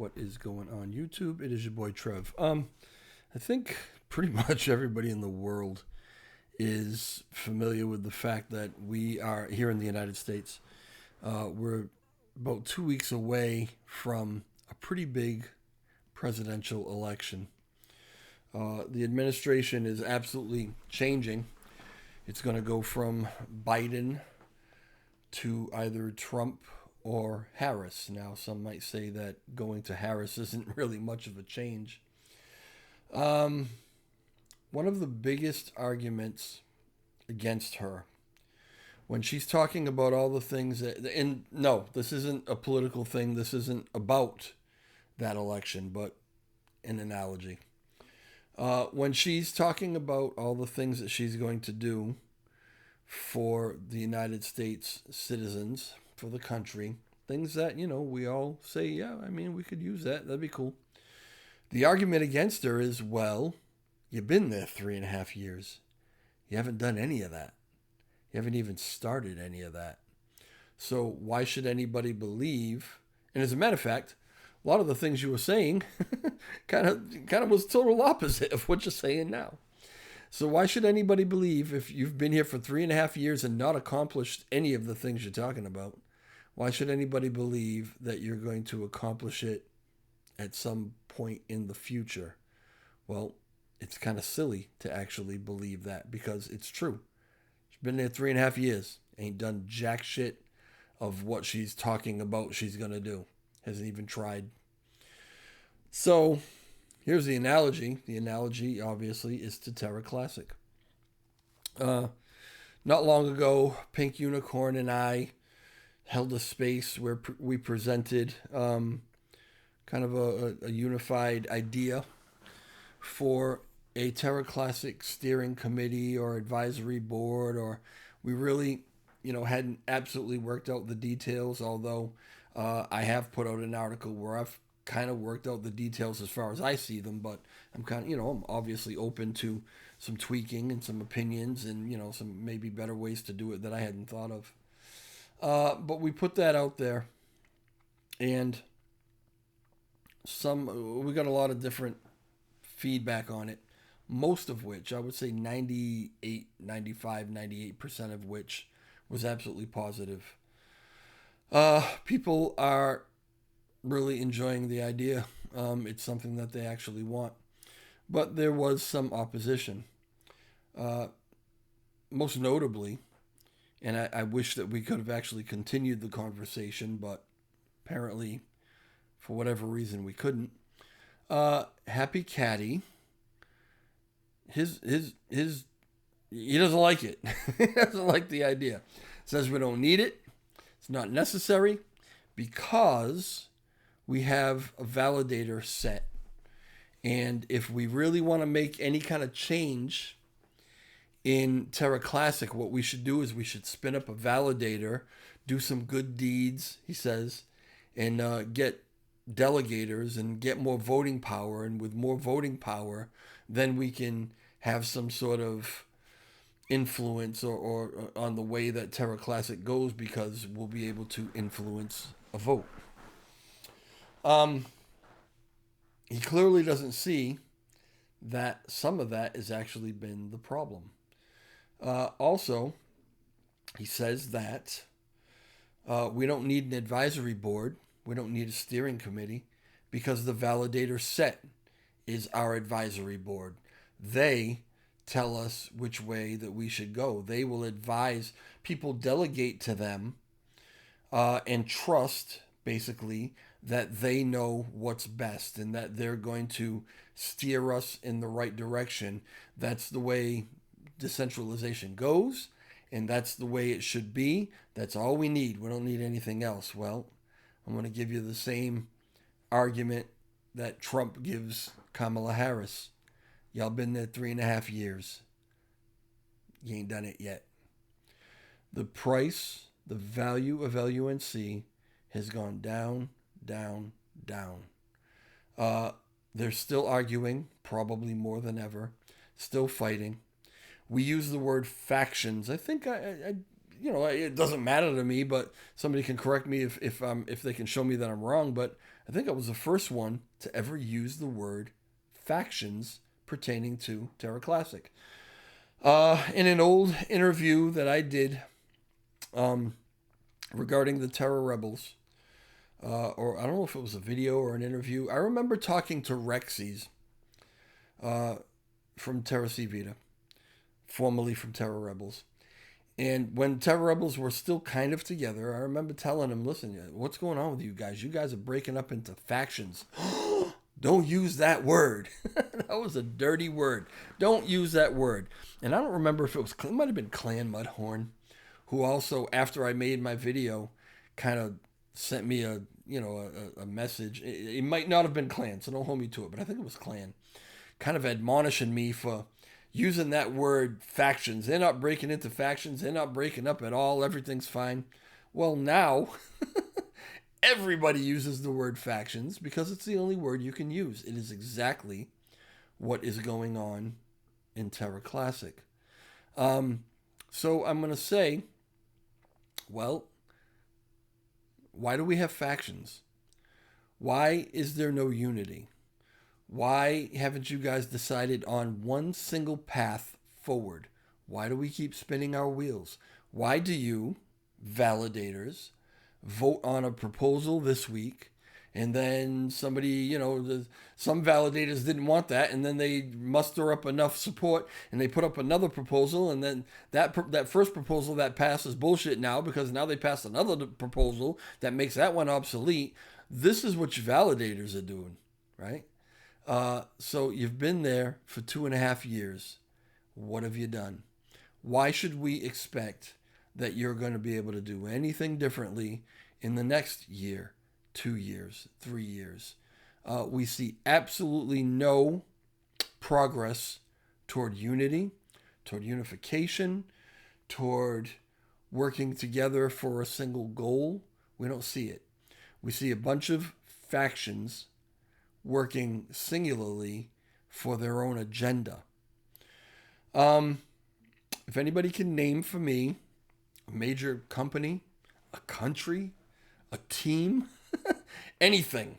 What is going on YouTube? It is your boy Trev. I think pretty much everybody in the world is familiar with the fact that we are here in the United States. We're about 2 weeks away from a pretty big presidential election. The administration is absolutely changing. It's going to go from Biden to either Trump or Harris. Now, some might say that going to Harris isn't really much of a change. Um, One of the biggest arguments against her when she's talking about all the things that, and no, this isn't a political thing, this isn't about that election, but an analogy. When she's talking about all the things that she's going to do for the United States citizens, for the country, things that, we all say, yeah, I mean, we could use that. That'd be cool. The argument against her is, well, you've been there 3.5 years. You haven't done any of that. You haven't even started any of that. So why should anybody believe? And as a matter of fact, a lot of the things you were saying kind of was total opposite of what you're saying now. So why should anybody believe if you've been here for 3.5 years and not accomplished any of the things you're talking about? Why should anybody believe that you're going to accomplish it at some point in the future? Well, it's kind of silly to actually believe that because it's true. She's been there 3.5 years, ain't done jack shit of what she's talking about she's going to do. Hasn't even tried. So here's the analogy. The analogy, obviously, is to Terra Classic. Not long ago, Pink Unicorn and I held a space where we presented kind of a unified idea for a Terra Classic steering committee or advisory board, or we really, hadn't absolutely worked out the details, although I have put out an article where I've kind of worked out the details as far as I see them, but I'm kind of, I'm obviously open to some tweaking and some opinions and, some maybe better ways to do it that I hadn't thought of. But we put that out there, and we got a lot of different feedback on it, most of which I would say 98, 95, 98% of which was absolutely positive. People are really enjoying the idea. It's something that they actually want. But there was some opposition. Most notably, and I wish that we could have actually continued the conversation, but apparently, for whatever reason, we couldn't. Happy Caddy, his he doesn't like it. He doesn't like the idea. Says we don't need it. It's not necessary because we have a validator set. And if we really want to make any kind of change in Terra Classic, what we should do is we should spin up a validator, do some good deeds, he says, and get delegators and get more voting power. And with more voting power, then we can have some sort of influence or on the way that Terra Classic goes, because we'll be able to influence a vote. He clearly doesn't see that some of that has actually been the problem. Also, he says that we don't need an advisory board. We don't need a steering committee because the validator set is our advisory board. They tell us which way that we should go. They will advise. People delegate to them and trust, basically, that they know what's best and that they're going to steer us in the right direction. That's the way decentralization goes, and that's the way it should be. That's all we need. We don't need anything else. Well, I'm going to give you the same argument that Trump gives Kamala Harris. Y'all been there 3.5 years. You ain't done it yet. The price, the value of LUNC has gone down, down, down. They're still arguing, probably more than ever, still fighting. We use the word factions. I think it doesn't matter to me, but somebody can correct me if they can show me that I'm wrong. But I think I was the first one to ever use the word factions pertaining to Terra Classic. In an old interview that I did regarding the Terra Rebels, or I don't know if it was a video or an interview, I remember talking to Rexys from Terra C Vita, formerly from Terra Rebels. And when Terra Rebels were still kind of together, I remember telling him, listen, what's going on with you guys? You guys are breaking up into factions. Don't use that word. That was a dirty word. Don't use that word. And I don't remember if it might have been Clan Mudhorn, who also, after I made my video, kind of sent me a message. It might not have been Clan, so don't hold me to it, but I think it was Clan, kind of admonishing me for using that word factions. They're not breaking into factions. They're not breaking up at all. Everything's fine. Well, now everybody uses the word factions because it's the only word you can use. It is exactly what is going on in Terra Classic. So I'm going to say, well, why do we have factions? Why is there no unity? Why haven't you guys decided on one single path forward? Why do we keep spinning our wheels? Why do you, validators, vote on a proposal this week and then somebody, some validators didn't want that, and then they muster up enough support and they put up another proposal, and then that first proposal that passed is bullshit now because now they passed another proposal that makes that one obsolete. This is what your validators are doing, right? So you've been there for 2.5 years. What have you done? Why should we expect that you're going to be able to do anything differently in the next year, 2 years, 3 years? We see absolutely no progress toward unity, toward unification, toward working together for a single goal. We don't see it. We see a bunch of factions working singularly for their own agenda. If anybody can name for me a major company, a country, a team, anything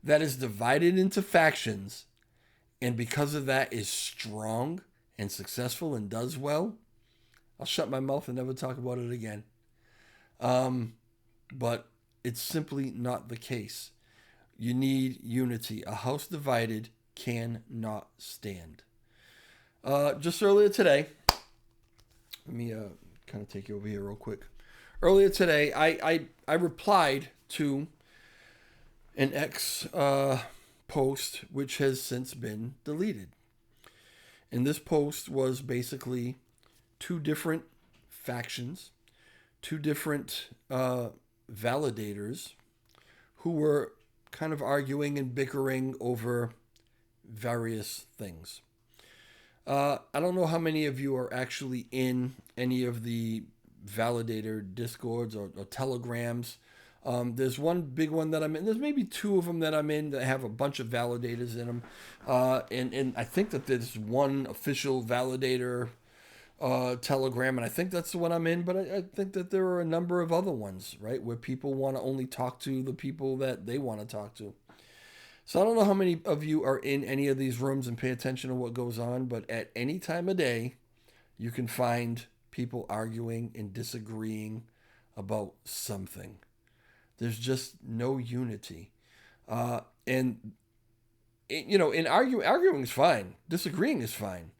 that is divided into factions and because of that is strong and successful and does well, I'll shut my mouth and never talk about it again. But it's simply not the case. You need unity. A house divided cannot stand. Just earlier today, let me kind of take you over here real quick. Earlier today, I replied to an X post which has since been deleted. And this post was basically two different factions, two different validators who were kind of arguing and bickering over various things. I don't know how many of you are actually in any of the validator discords or telegrams. There's one big one that I'm in. There's maybe two of them that I'm in that have a bunch of validators in them. And I think that there's one official validator telegram, and I think that's the one I'm in, but I think that there are a number of other ones, right, where people want to only talk to the people that they want to talk to. So I don't know how many of you are in any of these rooms and pay attention to what goes on, but at any time of day, you can find people arguing and disagreeing about something. There's just no unity. And arguing is fine. Disagreeing is fine.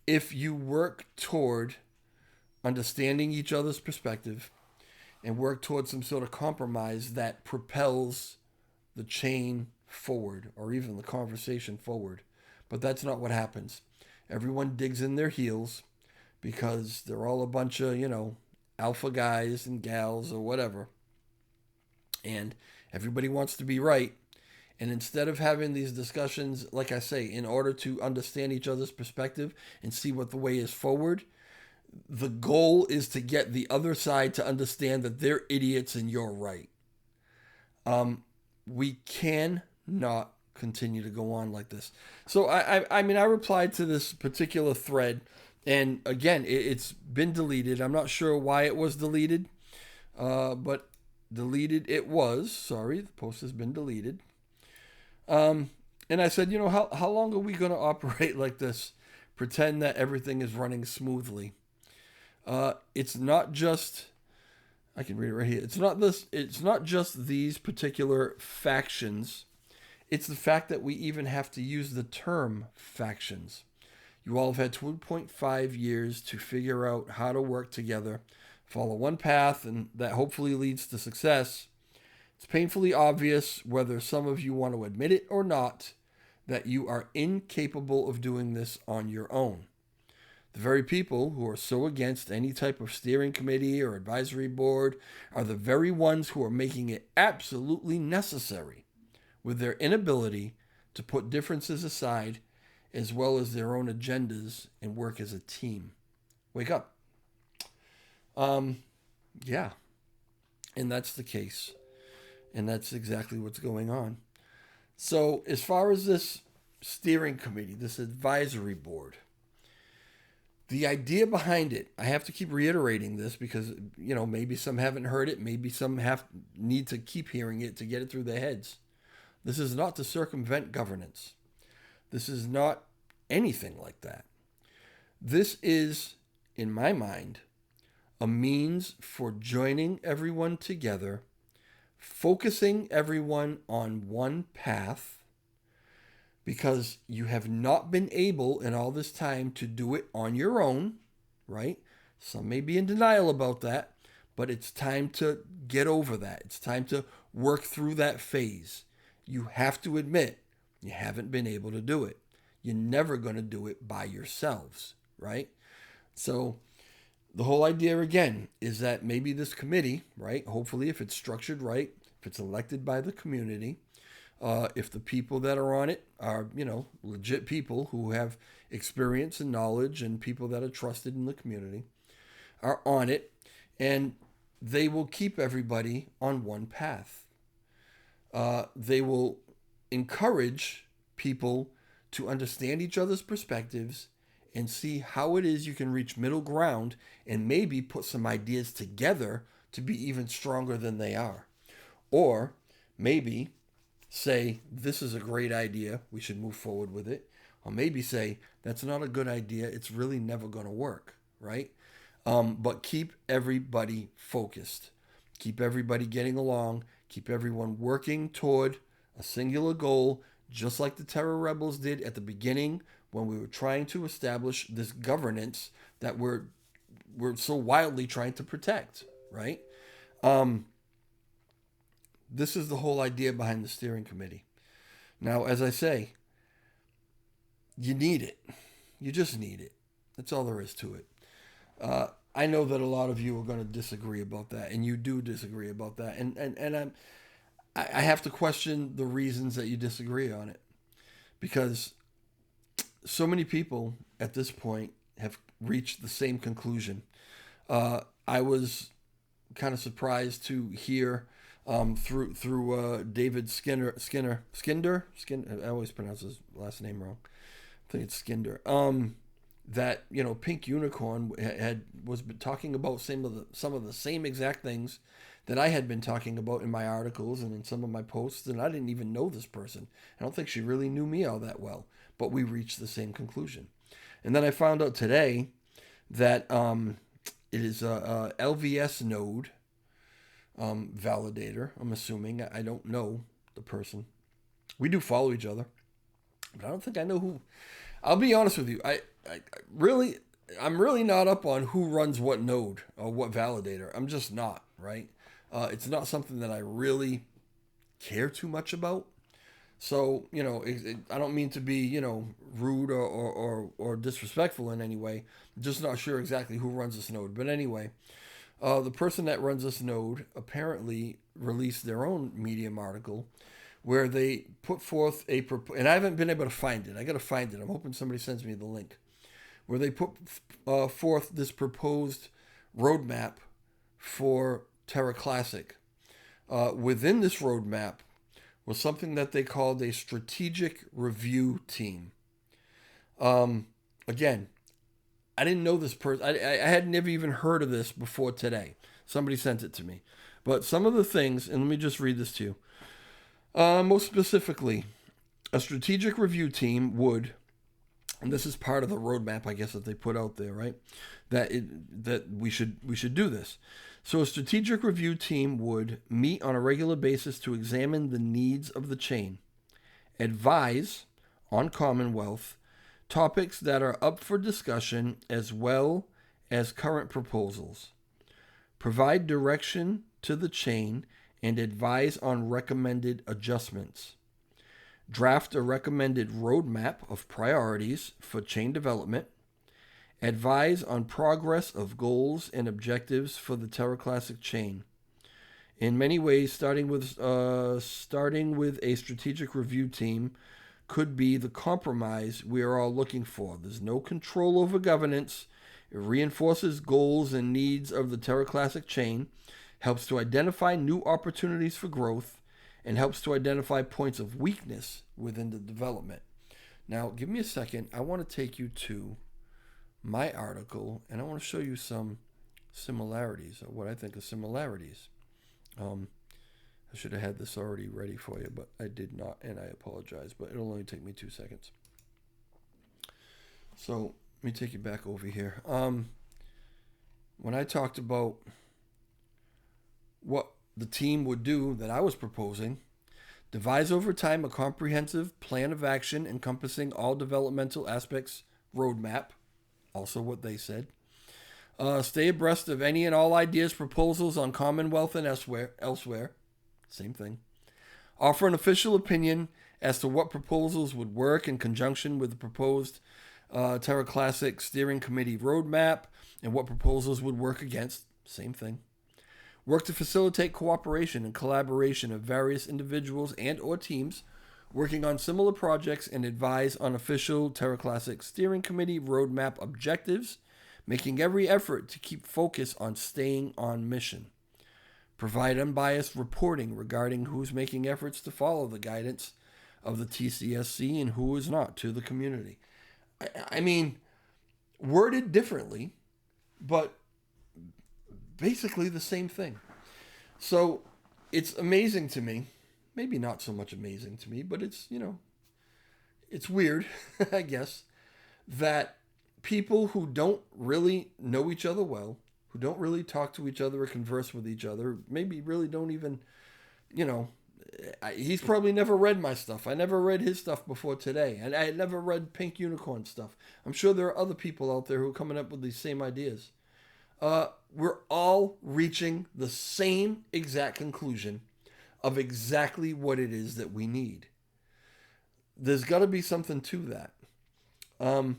If you work toward understanding each other's perspective and work towards some sort of compromise that propels the chain forward or even the conversation forward. But that's not what happens. Everyone digs in their heels because they're all a bunch of, alpha guys and gals or whatever. And everybody wants to be right. And instead of having these discussions, like I say, in order to understand each other's perspective and see what the way is forward, the goal is to get the other side to understand that they're idiots and you're right. We cannot continue to go on like this. So I replied to this particular thread And again, it's been deleted. I'm not sure why it was deleted, but deleted it was. Sorry, the post has been deleted. And I said, how long are we going to operate like this? Pretend that everything is running smoothly. It's not just, I can read it right here. It's not just these particular factions. It's the fact that we even have to use the term factions. You all have had 2.5 years to figure out how to work together, follow one path, and that hopefully leads to success. It's painfully obvious, whether some of you want to admit it or not, that you are incapable of doing this on your own. The very people who are so against any type of steering committee or advisory board are the very ones who are making it absolutely necessary, with their inability to put differences aside as well as their own agendas and work as a team. Wake up. Yeah. And that's the case. And that's exactly what's going on. So as far as this steering committee, this advisory board, the idea behind it, I have to keep reiterating this because, maybe some haven't heard it. Maybe some need to keep hearing it to get it through their heads. This is not to circumvent governance. This is not anything like that. This is, in my mind, a means for joining everyone together, focusing everyone on one path, because you have not been able in all this time to do it on your own, right? Some may be in denial about that, but it's time to get over that. It's time to work through that phase. You have to admit you haven't been able to do it. You're never going to do it by yourselves, right? So the whole idea, again, is that maybe this committee, right, hopefully if it's structured right, if it's elected by the community, if the people that are on it are, legit people who have experience and knowledge and people that are trusted in the community, are on it, and they will keep everybody on one path. They will encourage people to understand each other's perspectives and see how it is you can reach middle ground and maybe put some ideas together to be even stronger than they are. Or maybe say, this is a great idea, we should move forward with it. Or maybe say, that's not a good idea, it's really never going to work, right? But keep everybody focused. Keep everybody getting along. Keep everyone working toward a singular goal, just like the terror rebels did at the beginning when we were trying to establish this governance that we're so wildly trying to protect, right? This is the whole idea behind the steering committee. Now, as I say, you need it. You just need it. That's all there is to it. I know that a lot of you are going to disagree about that, and you do disagree about that. And I have to question the reasons that you disagree on it, because so many people at this point have reached the same conclusion. I was kind of surprised to hear through David Skinner. I always pronounce his last name wrong. I think it's Skinder. That Pink Unicorn was talking about some of the same exact things that I had been talking about in my articles and in some of my posts, and I didn't even know this person. I don't think she really knew me all that well, but we reached the same conclusion. And then I found out today that it is a LVS node validator. I'm assuming. I don't know the person. We do follow each other, but I don't think I know who. I'll be honest with you. I'm really not up on who runs what node or what validator. I'm just not, right? It's not something that I really care too much about. So, I don't mean to be, rude or disrespectful in any way. I'm just not sure exactly who runs this node. But anyway, the person that runs this node apparently released their own Medium article where they put forth and I haven't been able to find it. I got to find it. I'm hoping somebody sends me the link. Where they put forth this proposed roadmap for Terra Classic. Within this roadmap was something that they called a strategic review team. Again, I didn't know this person. I had never even heard of this before today. Somebody sent it to me. But some of the things, and let me just read this to you. Most specifically, a strategic review team would, and this is part of the roadmap, I guess, that they put out there, right? That we should do this. So a strategic review team would meet on a regular basis to examine the needs of the chain, advise on Commonwealth topics that are up for discussion as well as current proposals, provide direction to the chain, and advise on recommended adjustments, draft a recommended roadmap of priorities for chain development, advise on progress of goals and objectives for the Terra Classic chain. In many ways, starting with a strategic review team could be the compromise we are all looking for. There's no control over governance. It reinforces goals and needs of the Terra Classic chain, helps to identify new opportunities for growth, and helps to identify points of weakness within the development. Now, give me a second. I want to take you to my article, and I want to show you some similarities, or what I think are similarities. I should have had this already ready for you, but I did not, and I apologize, but it'll only take me 2 seconds. So let me take you back over here. When I talked about what the team would do that I was proposing, devise over time a comprehensive plan of action encompassing all developmental aspects roadmap, also what they said. Stay abreast of any and all ideas, proposals on Commonwealth and elsewhere. Same thing. Offer an official opinion as to what proposals would work in conjunction with the proposed Terra Classic Steering Committee roadmap and what proposals would work against. Same thing. Work to facilitate cooperation and collaboration of various individuals and or teams working on similar projects and advise on official Terra Classic Steering Committee roadmap objectives, making every effort to keep focus on staying on mission. Provide unbiased reporting regarding who's making efforts to follow the guidance of the TCSC and who is not to the community. I mean, worded differently, but basically the same thing. So it's amazing to me, maybe not so much amazing to me, but it's, it's weird, I guess, that people who don't really know each other well, who don't really talk to each other or converse with each other, maybe really don't even, he's probably never read my stuff. I never read his stuff before today. And I had never read Pink Unicorn stuff. I'm sure there are other people out there who are coming up with these same ideas. We're all reaching the same exact conclusion of exactly what it is that we need. There's got to be something to that. And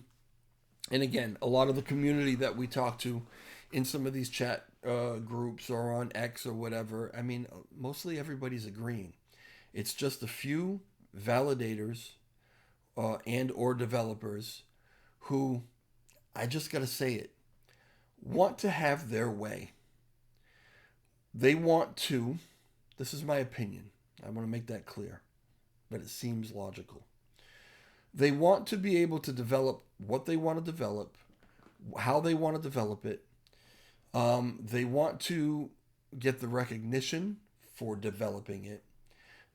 again, a lot of the community that we talk to in some of these chat groups or on X or whatever, I mean, mostly everybody's agreeing. It's just a few validators and or developers who, I just got to say it, want to have their way. They want to, this is my opinion, I want to make that clear, but it seems logical. They want to be able to develop what they want to develop, how they want to develop it. They want to get the recognition for developing it.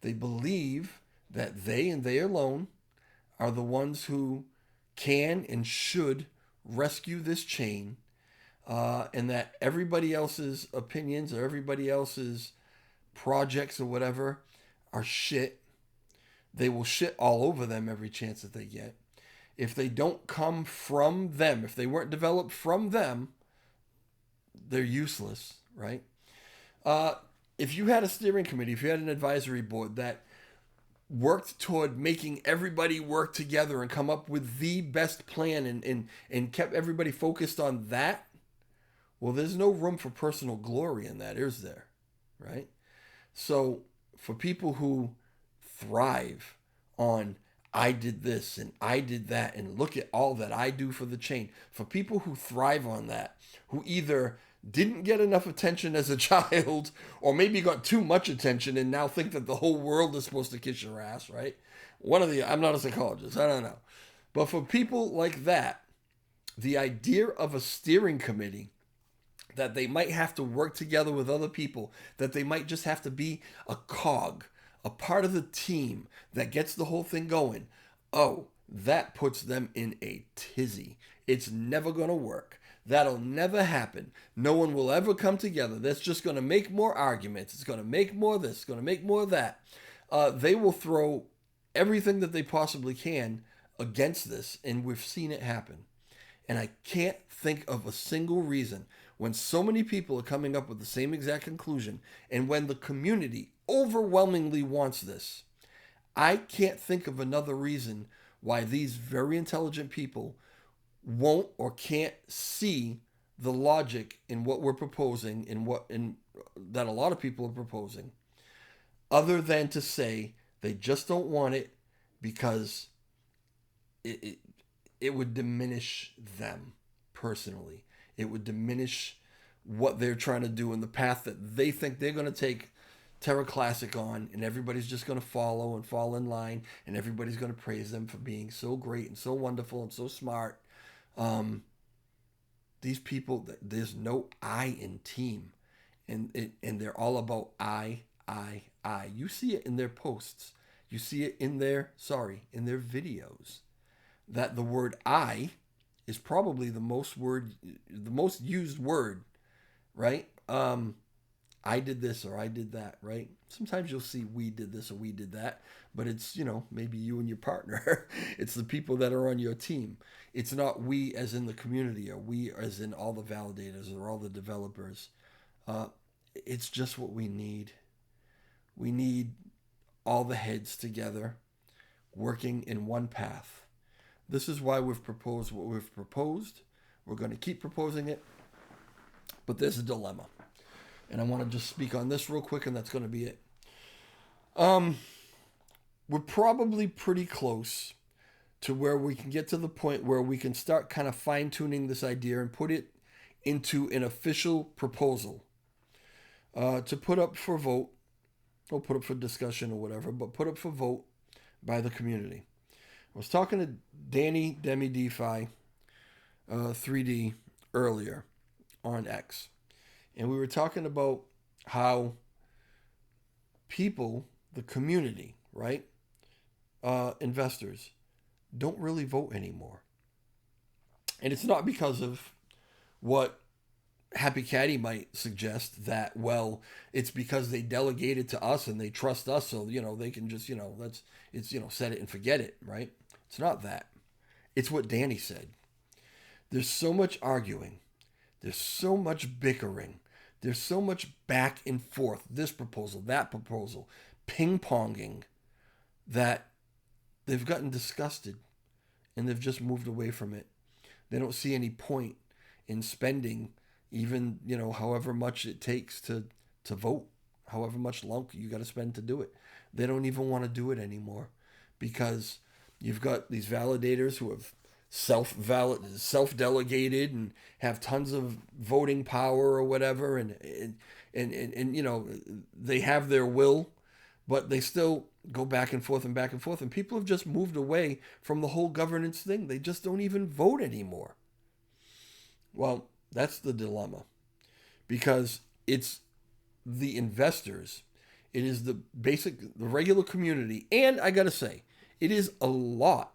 They believe that they and they alone are the ones who can and should rescue this chain, and that everybody else's opinions or everybody else's projects or whatever are shit. They will shit all over them every chance that they get. If they don't come from them, if they weren't developed from them, they're useless, right? If you had a steering committee, if you had an advisory board that worked toward making everybody work together and come up with the best plan and kept everybody focused on that, well, there's no room for personal glory in that, is there? Right? So for people who thrive on I did this and I did that and look at all that I do for the chain, for people who thrive on that, who either didn't get enough attention as a child or maybe got too much attention and now think that the whole world is supposed to kiss your ass, right? I'm not a psychologist, I don't know. But for people like that, the idea of a steering committee, that they might have to work together with other people, that they might just have to be a cog, a part of the team that gets the whole thing going. Oh, that puts them in a tizzy. It's never going to work. That'll never happen. No one will ever come together. That's just going to make more arguments. It's going to make more of this. It's going to make more of that. They will throw everything that they possibly can against this, and we've seen it happen. And I can't think of a single reason when so many people are coming up with the same exact conclusion, and when the community overwhelmingly wants this. I can't think of another reason why these very intelligent people won't or can't see the logic in what we're proposing, in that a lot of people are proposing, other than to say they just don't want it because it would diminish them personally. It would diminish what they're trying to do in the path that they think they're going to take Terra Classic on, and everybody's just going to follow and fall in line, and everybody's going to praise them for being so great and so wonderful and so smart. These people, there's no I in team, and they're all about I. You see it in their posts. You see it in their videos, that the word I is probably the most used word, right? I did this or I did that, right? Sometimes you'll see we did this or we did that, but it's, maybe you and your partner. It's the people that are on your team. It's not we as in the community, or we as in all the validators or all the developers. It's just what we need. We need all the heads together working in one path. This is why we've proposed what we've proposed. We're going to keep proposing it, but there's a dilemma. And I want to just speak on this real quick, and that's going to be it. We're probably pretty close to where we can get to the point where we can start kind of fine-tuning this idea and put it into an official proposal to put up for vote, or put up for discussion or whatever, but put up for vote by the community. I was talking to Danny Demi DeFi 3D earlier on X. And we were talking about how people, the community, right? Investors, don't really vote anymore. And it's not because of what Happy Caddy might suggest, that, well, it's because they delegated to us and they trust us, so, they can just, set it and forget it, right? It's not that. It's what Danny said. There's so much arguing. There's so much bickering. There's so much back and forth, this proposal, that proposal, ping-ponging, that they've gotten disgusted and they've just moved away from it. They don't see any point in spending even, however much it takes to vote, however much longer you got to spend to do it. They don't even want to do it anymore because you've got these validators who have self-delegated and have tons of voting power or whatever, and they have their will, but they still go back and forth, and people have just moved away from the whole governance thing. They just don't even vote anymore. Well, that's the dilemma, because it's the investors, it is the regular community, and I gotta say, it is a lot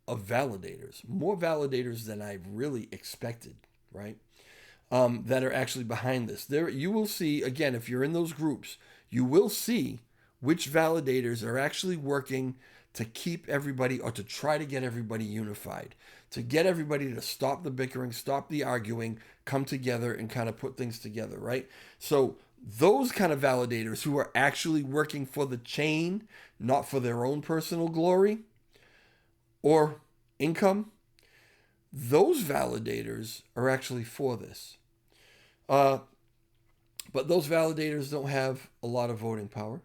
of validators, more validators than I really expected, right? That are actually behind this. There, you will see, again, if you're in those groups, you will see which validators are actually working to keep everybody, or to try to get everybody unified, to get everybody to stop the bickering, stop the arguing, come together and kind of put things together, right? So those kind of validators who are actually working for the chain, not for their own personal glory or income, those validators are actually for this. But those validators don't have a lot of voting power.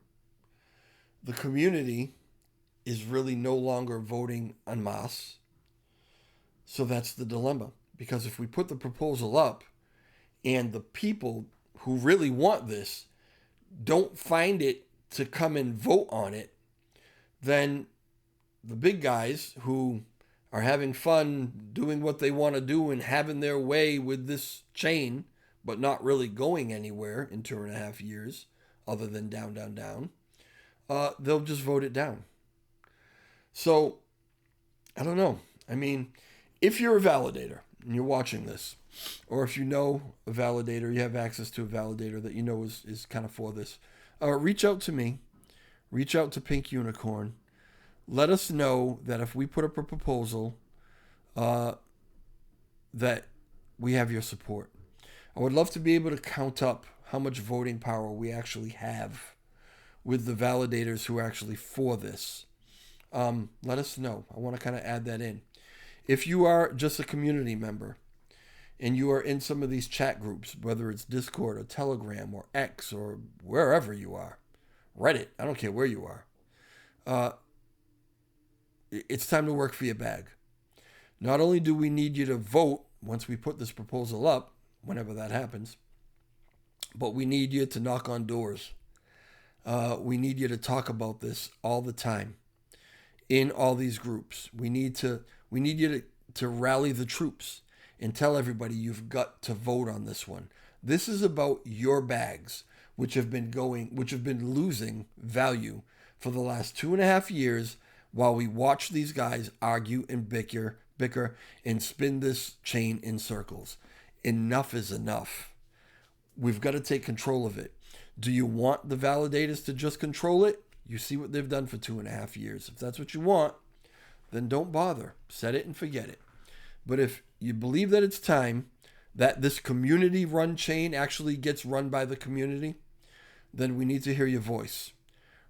The community is really no longer voting en masse. So that's the dilemma. Because if we put the proposal up and the people who really want this don't find it to come and vote on it, then the big guys who are having fun doing what they want to do and having their way with this chain, but not really going anywhere in 2.5 years, other than down, down, down, they'll just vote it down. So, I don't know. I mean, if you're a validator and you're watching this, or if you know a validator, you have access to a validator that you know is kind of for this, reach out to me. Reach out to Pink Unicorn. Let us know that if we put up a proposal, that we have your support. I would love to be able to count up how much voting power we actually have with the validators who are actually for this. Let us know. I want to kind of add that in. If you are just a community member and you are in some of these chat groups, whether it's Discord or Telegram or X or wherever you are, Reddit, I don't care where you are, it's time to work for your bag. Not only do we need you to vote once we put this proposal up, whenever that happens, but we need you to knock on doors. We need you to talk about this all the time in all these groups. We need you to rally the troops and tell everybody you've got to vote on this one. This is about your bags, which have been losing value for the last 2.5 years while we watch these guys argue and bicker and spin this chain in circles. Enough is enough. We've got to take control of it. Do you want the validators to just control it? You see what they've done for 2.5 years. If that's what you want, then don't bother. Set it and forget it. But if you believe that it's time that this community-run chain actually gets run by the community, then we need to hear your voice.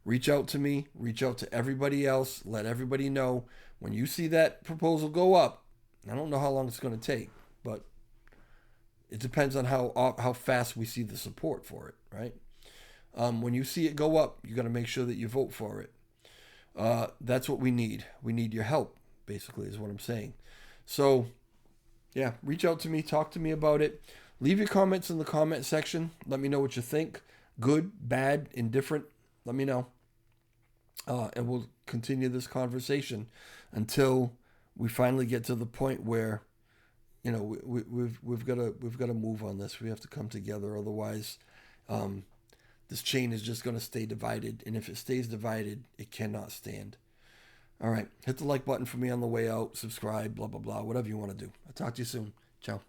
Reach out to me. Reach out to everybody else. Let everybody know when you see that proposal go up. I don't know how long it's going to take, but it depends on how fast we see the support for it, right? When you see it go up, you got to make sure that you vote for it. That's what we need. We need your help, basically, is what I'm saying. So, yeah, reach out to me. Talk to me about it. Leave your comments in the comment section. Let me know what you think. Good, bad, indifferent. Let me know. And we'll continue this conversation until we finally get to the point where, you know, we've got to move on this. We have to come together. Otherwise, this chain is just going to stay divided. And if it stays divided, it cannot stand. All right. Hit the like button for me on the way out. Subscribe, blah, blah, blah. Whatever you want to do. I'll talk to you soon. Ciao.